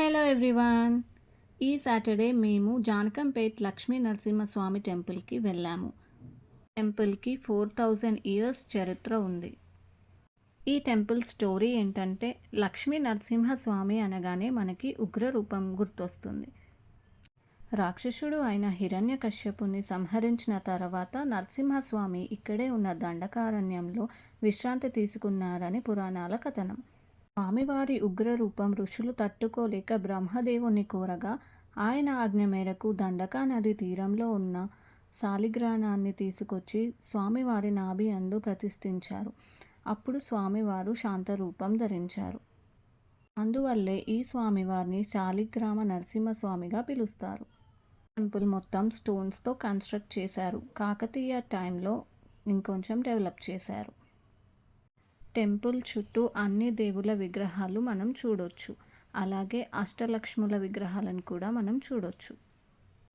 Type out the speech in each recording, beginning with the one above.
Hello everyone. ఈ Saturday మేము జానకంపేట్ లక్ష్మీ నరసింహస్వామి టెంపుల్కి వెళ్ళాము. టెంపుల్కి 4000 ఇయర్స్ చరిత్ర ఉంది. ఈ టెంపుల్ స్టోరీ ఏంటంటే, లక్ష్మీ నరసింహస్వామి అనగానే మనకి ఉగ్ర రూపం గుర్తొస్తుంది. రాక్షసుడు అయిన హిరణ్యకశ్యపుని సంహరించిన తర్వాత నరసింహస్వామి ఇక్కడే ఉన్న దండకారణ్యంలో విశ్రాంతి తీసుకున్నారని పురాణాల కథనం. స్వామివారి ఉగ్రరూపం ఋషులు తట్టుకోలేక బ్రహ్మదేవుని కోరగా ఆయన ఆజ్ఞ మేరకు దండకా నది తీరంలో ఉన్న శాలిగ్రామాన్ని తీసుకొచ్చి స్వామివారి నాభి అందు ప్రతిష్ఠించారు. అప్పుడు స్వామివారు శాంతరూపం ధరించారు. అందువల్లే ఈ స్వామివారిని శాలిగ్రామ నరసింహస్వామిగా పిలుస్తారు. టెంపుల్ మొత్తం స్టోన్స్తో కన్స్ట్రక్ట్ చేశారు. కాకతీయ టైంలో ఇంకొంచెం డెవలప్ చేశారు. టెంపుల్ చుట్టూ అన్ని దేవుళ్ళ విగ్రహాలు మనం చూడొచ్చు. అలాగే అష్టలక్ష్ముల విగ్రహాలను కూడా మనం చూడొచ్చు.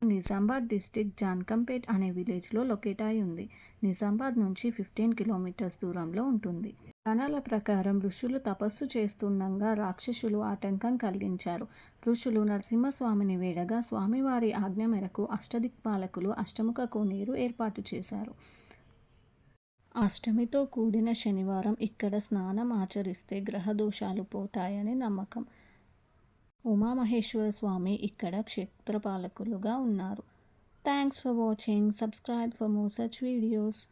నిజామాబాద్ డిస్టిక్ జానకంపేట్ అనే విలేజ్లో లొకేట్ అయి ఉంది. నిజామాబాద్ నుంచి 15 కిలోమీటర్స్ దూరంలో ఉంటుంది. పురాణాల ప్రకారం ఋషులు తపస్సు చేస్తుండగా రాక్షసులు ఆటంకం కలిగించారు. ఋషులు నరసింహస్వామిని వేడగా స్వామివారి ఆజ్ఞ మేరకు అష్టదిక్పాలకులు అష్టముఖ కోనేరు ఏర్పాటు చేశారు. అష్టమితో కూడిన శనివారం ఇక్కడ స్నానం ఆచరిస్తే గ్రహదోషాలు పోతాయని నమ్మకం. ఉమామహేశ్వర స్వామి ఇక్కడ క్షేత్రపాలకులుగా ఉన్నారు. Thanks for watching. Subscribe for more such videos.